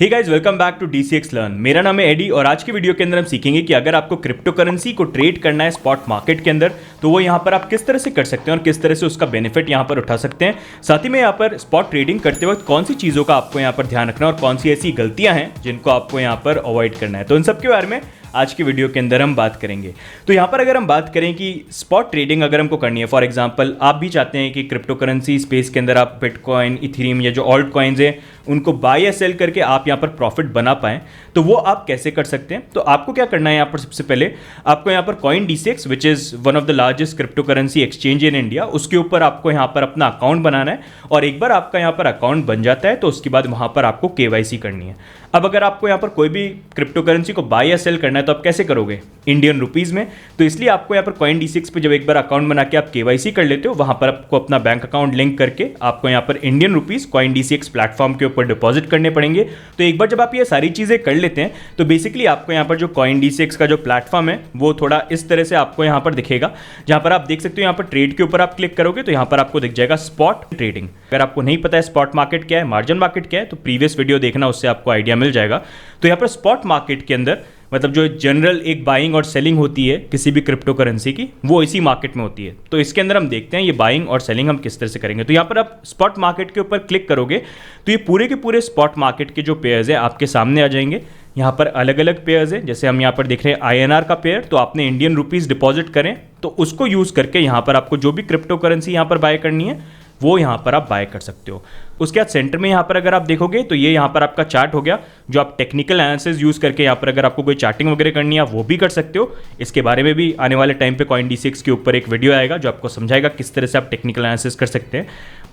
Hey guys, welcome back to DCX learn. मेरा नाम है एडी और आज की वीडियो के अंदर हम सीखेंगे कि अगर आपको क्रिप्टो करेंसी को ट्रेड करना है स्पॉट मार्केट के अंदर तो वो यहाँ पर आप किस तरह से कर सकते हैं और किस तरह से उसका बेनिफिट यहाँ पर उठा सकते हैं। साथ ही में यहाँ पर स्पॉट ट्रेडिंग करते वक्त कौन सी चीज़ों का आपको यहाँ पर ध्यान रखना है और कौन सी ऐसी गलतियाँ हैं जिनको आपको यहाँ पर अवॉइड करना है, तो इन सब के बारे में आज की वीडियो के अंदर हम बात करेंगे। तो यहाँ पर अगर हम बात करें कि स्पॉट ट्रेडिंग अगर हमको करनी है, फॉर एग्जांपल आप भी चाहते हैं कि क्रिप्टो करेंसी स्पेस के अंदर आप बिटकॉइन, इथेरियम या जो ऑल्ट कॉइन्स हैं उनको बाय या सेल करके आप यहाँ पर प्रॉफिट बना पाएं, तो वो आप कैसे कर सकते हैं। तो आपको क्या करना है, यहाँ पर सबसे पहले आपको यहाँ पर coin DCX which is one of the largest crypto currency exchange in India, उसके ऊपर आपको यहाँ पर अपना अकाउंट बनाना है और एक बार आपका यहाँ पर अकाउंट बन जाता है तो उसके बाद वहाँ पर आपको KYC करनी है। अब अगर आपको यहाँ पर कोई भी क्रिप्टो करेंसी को बाय या सेल करना है तो आप कैसे करोगे, इंडियन रुपीज़ में। तो इसलिए आपको यहाँ पर कॉइन DCX पे जब एक बार अकाउंट बना के आप KYC कर लेते हो, वहाँ पर आपको अपना बैंक अकाउंट लिंक करके आपको यहाँ पर Indian rupees coin DCX platform के ऊपर डिपॉजिट करने पड़ेंगे। तो एक बार जब आप ये सारी चीज़ें कर लेते हैं तो बेसिकली आपको यहाँ पर जो कॉइन DCX का जो प्लेटफॉर्म है वो थोड़ा इस तरह से आपको यहाँ पर दिखेगा, जहाँ पर आप देख सकते हो यहाँ पर ट्रेड के ऊपर आप क्लिक करोगे तो यहाँ पर आपको दिख जाएगा स्पॉट ट्रेडिंग। अगर आपको नहीं पता है स्पॉट मार्केट क्या है, मार्जिन मार्केट क्या है, तो प्रीवियस वीडियो देखना, उससे आपको आइडिया मिल जाएगा। तो यहाँ पर स्पॉट मार्केट के अंदर मतलब जो जनरल एक बाइंग और सेलिंग होती है किसी भी क्रिप्टो करेंसी की, वो इसी मार्केट में होती है। तो इसके अंदर हम देखते हैं ये बाइंग और सेलिंग हम किस तरह से करेंगे। तो यहाँ पर आप स्पॉट मार्केट के ऊपर क्लिक करोगे तो ये पूरे के पूरे स्पॉट मार्केट के जो पेयर्स है आपके सामने आ जाएंगे। यहाँ पर अलग अलग पेयर्स है, जैसे हम यहाँ पर देख रहे हैं INR का पेयर, तो आपने इंडियन रुपीज़ डिपॉजिट करें तो उसको यूज़ करके यहाँ पर आपको जो भी क्रिप्टो करेंसी यहाँ पर बाय करनी है वो यहाँ पर आप बाय कर सकते हो। उसके बाद सेंटर में यहाँ पर अगर आप देखोगे तो ये यहाँ पर आपका चार्ट हो गया, जो आप टेक्निकल एनालिसिस यूज़ करके यहाँ पर अगर आपको कोई चार्टिंग वगैरह करनी है वो भी कर सकते हो। इसके बारे में भी आने वाले टाइम पे कॉइन DCX के ऊपर एक वीडियो आएगा जो आपको समझाएगा किस तरह से आप टेक्निकल एनालिसिस कर सकते हैं।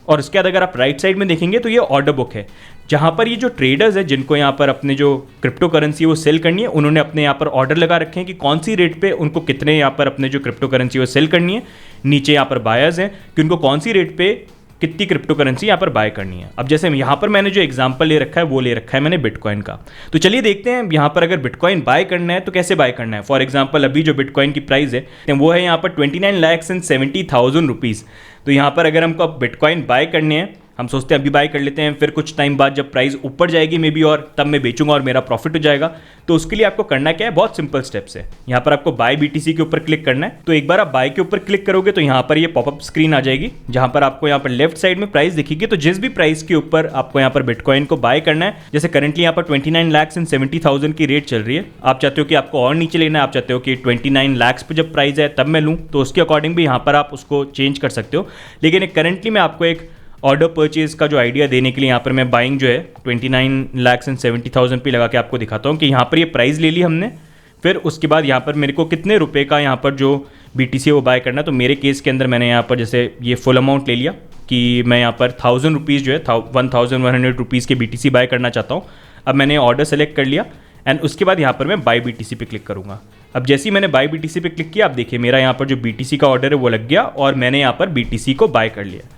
और उसके बाद अगर आप राइट साइड में देखेंगे तो ये ऑर्डर बुक है, जहाँ पर ये जो ट्रेडर्स है जिनको यहाँ पर अपने जो क्रिप्टो करेंसी वो सेल करनी है, उन्होंने अपने यहाँ पर ऑर्डर लगा रखे हैं कि कौन सी रेट पे उनको कितने यहाँ पर अपने जो क्रिप्टो करेंसी वो सेल करनी है। नीचे यहाँ पर बायर्स हैं कि उनको कौन सी रेट पे कितनी क्रिप्टो करेंसी यहाँ पर बाय करनी है। अब जैसे यहाँ पर मैंने जो एग्जांपल ले रखा है वो ले रखा है मैंने बिटकॉइन का। तो चलिए देखते हैं यहाँ पर अगर बिटकॉइन बाय करना है तो कैसे बाय करना है। फॉर एग्जांपल अभी जो बिटकॉइन की प्राइस है वो है यहाँ पर 29,70,000 रुपीज़। तो यहाँ पर अगर हमको अब बिटकॉइन बाय करने हैं, हम सोचते हैं अभी बाय कर लेते हैं, फिर कुछ टाइम बाद जब प्राइस ऊपर जाएगी मे बी और तब मैं बेचूंगा और मेरा प्रॉफिट हो जाएगा। तो उसके लिए आपको करना क्या है, बहुत सिंपल स्टेप्स है। यहाँ पर आपको बाय BTC के ऊपर क्लिक करना है। तो एक बार आप बाय के ऊपर क्लिक करोगे तो यहाँ पर ये पॉपअप स्क्रीन आ जाएगी, जहाँ पर आपको यहाँ पर लेफ्ट साइड में प्राइस दिखेगी। तो जिस भी प्राइस के ऊपर आपको यहाँ पर बिटकॉइन को बाय करना है, जैसे करंटली यहाँ पर 29,70,000 की रेट चल रही है, आप चाहते हो कि आपको और नीचे लेना है, आप चाहते हो कि 29 लाख पर जब प्राइस है तब मैं लूँ, तो उसके अकॉर्डिंग भी यहाँ पर आप उसको चेंज कर सकते हो। लेकिन करंटली मैं आपको एक ऑर्डर परचेज का जो आइडिया देने के लिए यहाँ पर मैं बाइंग जो है 29,70,000 पे लगा के आपको दिखाता हूँ कि यहाँ पर ये प्राइस ले ली हमने। फिर उसके बाद यहाँ पर मेरे को कितने रुपए का यहाँ पर जो BTC है वो बाय करना है। तो मेरे केस के अंदर मैंने यहाँ पर जैसे ये फुल अमाउंट ले लिया कि मैं यहाँ पर 1,000 रुपीज़ जो है 1,100 रुपीज़ के BTC बाय करना चाहता हूँ। अब मैंने ऑर्डर सेलेक्ट कर लिया एंड उसके बाद यहाँ पर मैं बाय BTC पे क्लिक करूँगा। अब जैसे ही मैंने बाय BTC पे क्लिक किया, आप देखिए मेरा यहाँ पर जो BTC का ऑर्डर है वो लग गया और मैंने यहाँ पर BTC को बाय कर लिया।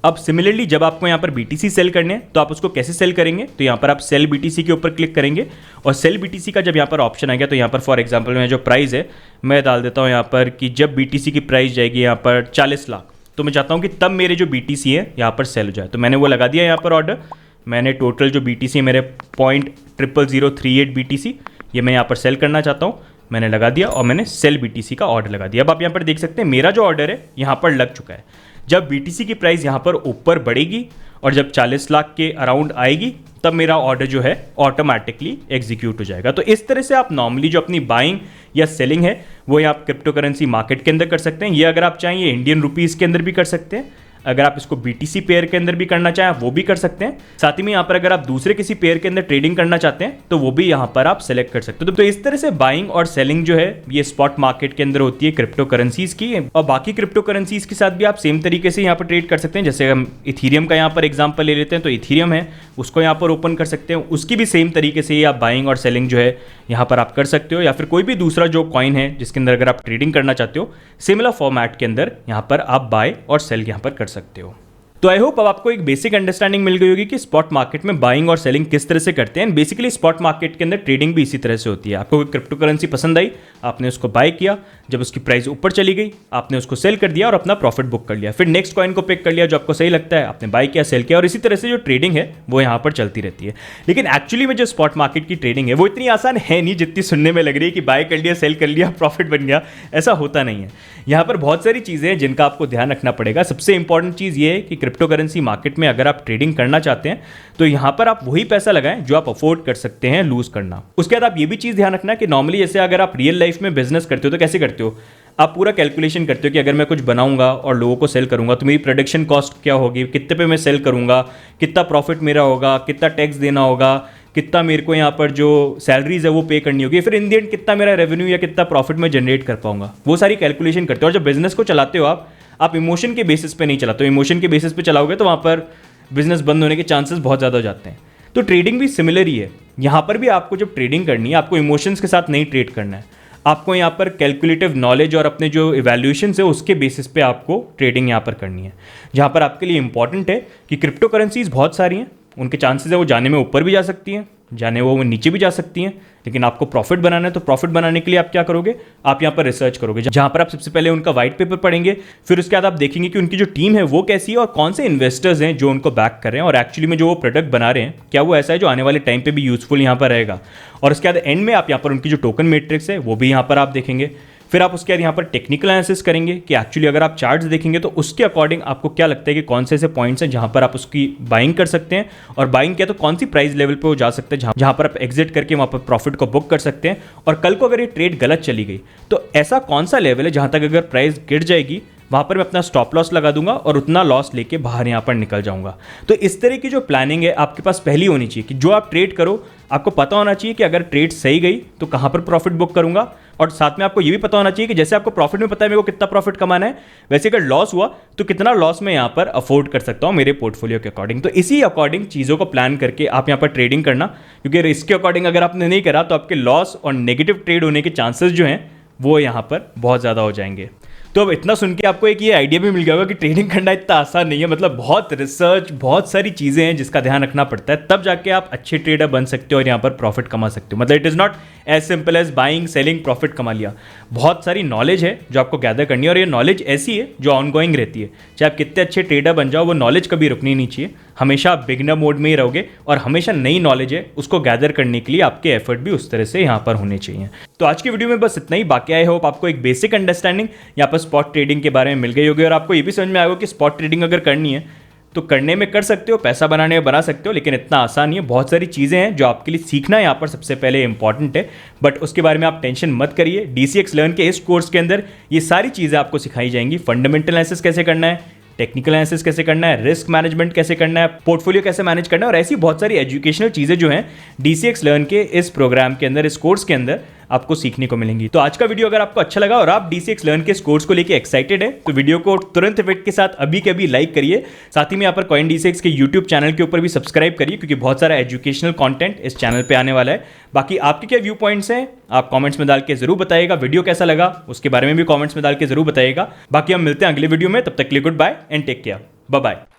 अब सिमिलरली जब आपको यहाँ पर BTC सेल करने हैं तो आप उसको कैसे सेल करेंगे, तो यहाँ पर आप सेल BTC के ऊपर क्लिक करेंगे और सेल BTC का जब यहाँ पर ऑप्शन आ गया तो यहाँ पर फॉर एग्जांपल मैं जो प्राइस है मैं डाल देता हूँ यहाँ पर कि जब BTC की प्राइस जाएगी यहाँ पर 40 लाख, तो मैं चाहता हूँ कि तब मेरे जो BTC है यहाँ पर सेल हो जाए। तो मैंने वो लगा दिया यहाँ पर ऑर्डर। मैंने टोटल जो BTC मेरे 0.0038 BTC ये मैं यहाँ पर सेल करना चाहता हूँ, मैंने लगा दिया और मैंने सेल BTC का ऑर्डर लगा दिया। अब आप यहाँ पर देख सकते हैं मेरा जो ऑर्डर है यहाँ पर लग चुका है। जब BTC की प्राइस यहाँ पर ऊपर बढ़ेगी और जब 40 लाख के अराउंड आएगी तब मेरा ऑर्डर जो है ऑटोमेटिकली एग्जीक्यूट हो जाएगा। तो इस तरह से आप नॉर्मली जो अपनी बाइंग या सेलिंग है वो आप क्रिप्टो करेंसी मार्केट के अंदर कर सकते हैं। ये अगर आप चाहें ये इंडियन रुपीज़ के अंदर भी कर सकते हैं, अगर आप इसको BTC पेयर के अंदर भी करना चाहें वो भी कर सकते हैं। साथ ही में यहाँ पर अगर आप दूसरे किसी पेयर के अंदर ट्रेडिंग करना चाहते हैं तो वो भी यहाँ पर आप सेलेक्ट कर सकते हो। तो इस तरह से बाइंग और सेलिंग जो है ये स्पॉट मार्केट के अंदर होती है क्रिप्टो करेंसीज की। और बाकी क्रिप्टो करेंसीज के साथ भी आप सेम तरीके से यहाँ पर ट्रेड कर सकते हैं। जैसे हम इथेरियम का यहाँ पर एग्जाम्पल ले लेते हैं, तो इथेरियम है उसको यहाँ पर ओपन कर सकते हैं, उसकी भी सेम तरीके से आप बाइंग और सेलिंग जो है यहाँ पर आप कर सकते हो। या फिर कोई भी दूसरा जो कॉइन है जिसके अंदर अगर आप ट्रेडिंग करना चाहते हो, सिमिलर फॉर्मेट के अंदर यहाँ पर आप बाय और सेल यहाँ पर कर सकते हो। तो आई होप अब आपको एक बेसिक अंडरस्टैंडिंग मिल गई होगी कि स्पॉट मार्केट में बाइंग और सेलिंग किस तरह से करते हैं। बेसिकली स्पॉट मार्केट के अंदर ट्रेडिंग भी इसी तरह से होती है। आपको कोई क्रिप्टो करेंसी पसंद आई, आपने उसको बाय किया, जब उसकी प्राइस ऊपर चली गई आपने उसको सेल कर दिया और अपना प्रॉफिट बुक कर लिया। फिर नेक्स्ट कॉइन को पिक कर लिया जो आपको सही लगता है, आपने बाय किया, सेल किया, और इसी तरह से जो ट्रेडिंग है वो यहाँ पर चलती रहती है। लेकिन एक्चुअली में जो स्पॉट मार्केट की ट्रेडिंग है वो इतनी आसान है नहीं जितनी सुनने में लग रही है कि बाय कर लिया, सेल कर लिया, प्रॉफिट बन गया। ऐसा होता नहीं है। यहाँ पर बहुत सारी चीज़ें हैं जिनका आपको ध्यान रखना पड़ेगा। सबसे इंपॉर्टेंट चीज़ ये है कि क्रिप्टो करेंसी मार्केट में अगर आप ट्रेडिंग करना चाहते हैं तो यहाँ पर आप वही पैसा लगाएं जो आप अफोर्ड कर सकते हैं लूज करना। उसके बाद आप ये भी चीज़ ध्यान रखना कि नॉर्मली जैसे अगर आप रियल लाइफ में बिजनेस करते हो तो कैसे करते हो, आप पूरा कैलकुलेशन करते हो कि अगर मैं कुछ बनाऊंगा और लोगों को सेल करूंगा तो मेरी प्रोडक्शन कॉस्ट क्या होगी, कितने पे मैं सेल करूंगा, कितना प्रॉफिट मेरा होगा, कितना टैक्स देना होगा, कितना मेरे को यहाँ पर जो सैलरीज है वो पे करनी होगी, फिर इन द एंड कितना मेरा रेवेन्यू या कितना प्रॉफिट मैं जनरेट कर पाऊंगा, वो सारी कैलकुलेशन करते हो। और जब बिजनेस को चलाते हो आप इमोशन के बेसिस पे नहीं चलाते हो। इमोशन के बेसिस पे चलाओगे तो वहाँ पर बिजनेस बंद होने के चांसेस बहुत ज़्यादा हो जाते हैं। तो ट्रेडिंग भी सिमिलर ही है। यहाँ पर भी आपको जब ट्रेडिंग करनी है आपको इमोशंस के साथ नहीं ट्रेड करना है। आपको यहाँ पर कैलकुलेटिव नॉलेज और अपने जो इवैल्यूएशन है उसके बेसिस पे आपको ट्रेडिंग यहाँ पर करनी है। जहाँ पर आपके लिए इंपॉर्टेंट है कि क्रिप्टो करेंसीज बहुत सारी हैं, उनके चांसेस है वो जाने में ऊपर भी जा सकती हैं, जाने वो नीचे भी जा सकती हैं, लेकिन आपको प्रॉफिट बनाना है तो प्रॉफिट बनाने के लिए आप क्या करोगे, आप यहाँ पर रिसर्च करोगे जहाँ पर आप सबसे पहले उनका व्हाइट पेपर पढ़ेंगे। फिर उसके बाद आप देखेंगे कि उनकी जो टीम है वो कैसी है और कौन से इन्वेस्टर्स हैं जो उनको बैक कर रहे हैं और एक्चुअली में जो वो प्रोडक्ट बना रहे हैं क्या वो ऐसा है जो आने वाले टाइम पे भी यूजफुल यहाँ पर रहेगा। और उसके बाद एंड में आप यहाँ पर उनकी जो टोकन मैट्रिक्स है वो भी यहाँ पर आप देखेंगे। फिर आप उसके बाद यहाँ पर टेक्निकल एनालिसिस करेंगे कि एक्चुअली अगर आप चार्ट्स देखेंगे तो उसके अकॉर्डिंग आपको क्या लगता है कि कौन से ऐसे पॉइंट्स हैं जहाँ पर आप उसकी बाइंग कर सकते हैं, और बाइंग किया तो कौन सी प्राइस लेवल पे वो जा सकते हैं जहाँ पर आप एग्जिट करके वहाँ पर प्रॉफिट को बुक कर सकते हैं। और कल को अगर ये ट्रेड गलत चली गई तो ऐसा कौन सा लेवल है जहाँ तक अगर प्राइस गिर जाएगी वहाँ पर मैं अपना स्टॉप लॉस लगा दूंगा और उतना लॉस लेके बाहर यहाँ पर निकल जाऊंगा। तो इस तरह की जो प्लानिंग है आपके पास पहली होनी चाहिए कि जो आप ट्रेड करो आपको पता होना चाहिए कि अगर ट्रेड सही गई तो कहाँ पर प्रॉफिट बुक करूंगा, और साथ में आपको ये भी पता होना चाहिए कि जैसे आपको प्रॉफिट में पता है मेरे को कितना प्रॉफिट कमाना है, वैसे अगर लॉस हुआ तो कितना लॉस मैं यहाँ पर अफोर्ड कर सकता हूँ मेरे पोर्टफोलियो के अकॉर्डिंग। तो इसी अकॉर्डिंग चीज़ों को प्लान करके आप यहाँ पर ट्रेडिंग करना, क्योंकि इसके अकॉर्डिंग अगर आपने नहीं करा तो आपके लॉस और नेगेटिव ट्रेड होने के चांसेस जो हैं वो यहाँ पर बहुत ज़्यादा हो जाएंगे। तो अब इतना सुन के आपको एक ये आइडिया भी मिल गया होगा कि ट्रेडिंग करना इतना आसान नहीं है। मतलब बहुत रिसर्च, बहुत सारी चीज़ें हैं जिसका ध्यान रखना पड़ता है, तब जाके आप अच्छे ट्रेडर बन सकते हो और यहाँ पर प्रॉफिट कमा सकते हो। मतलब it is not as simple as buying, selling, profit कमा लिया। बहुत सारी नॉलेज है जो आपको गैदर करनी है और ये नॉलेज ऐसी है जो ऑनगोइंग रहती है। चाहे आप कितने अच्छे ट्रेडर बन जाओ वो नॉलेज कभी रुकनी नहीं चाहिए। हमेशा आप बिगनर मोड में ही रहोगे और हमेशा नई नॉलेज है उसको गैदर करने के लिए आपके एफर्ट भी उस तरह से यहाँ पर होने चाहिए। तो आज की वीडियो में बस इतना ही। बाकी आई होप आपको एक बेसिक अंडरस्टैंडिंग यहाँ पर स्पॉट ट्रेडिंग के बारे में मिल गई होगी और आपको ये भी समझ में आएगा कि स्पॉट ट्रेडिंग अगर करनी है तो करने में कर सकते हो, पैसा बनाने में बना सकते हो, लेकिन इतना आसान नहीं है। बहुत सारी चीज़ें हैं जो आपके लिए सीखना यहाँ पर सबसे पहले इंपॉर्टेंट है, बट उसके बारे में आप टेंशन मत करिए। DCX लर्न के इस कोर्स के अंदर ये सारी चीज़ें आपको सिखाई जाएंगी। फंडामेंटल एनालिसिस कैसे करना है, टेक्निकल एनालिसिस कैसे करना है, रिस्क मैनेजमेंट कैसे करना है, पोर्टफोलियो कैसे मैनेज करना है, और ऐसी बहुत सारी एजुकेशनल चीज़ें जो हैं DCX लर्न के इस प्रोग्राम के अंदर, इस कोर्स के अंदर आपको सीखने को मिलेंगी। तो आज का वीडियो अगर आपको अच्छा लगा और आप DCX लर्न के इस कोर्स को लेके एक्साइटेड है तो वीडियो को तुरंत इफेक्ट के साथ अभी के अभी लाइक करिए। साथ ही में यहाँ पर कॉइन DCX के यूट्यूब चैनल के ऊपर भी सब्सक्राइब करिए क्योंकि बहुत सारा एजुकेशनल कंटेंट इस चैनल पे आने वाला है। बाकी आपके क्या व्यू पॉइंट्स हैं आप कमेंट्स में डाल के जरूर बताइएगा। वीडियो कैसा लगा उसके बारे में भी कमेंट्स में डाल के जरूर बताइएगा। बाकी हम मिलते हैं अगले वीडियो में, तब तक के लिए goodbye and take care, bye bye.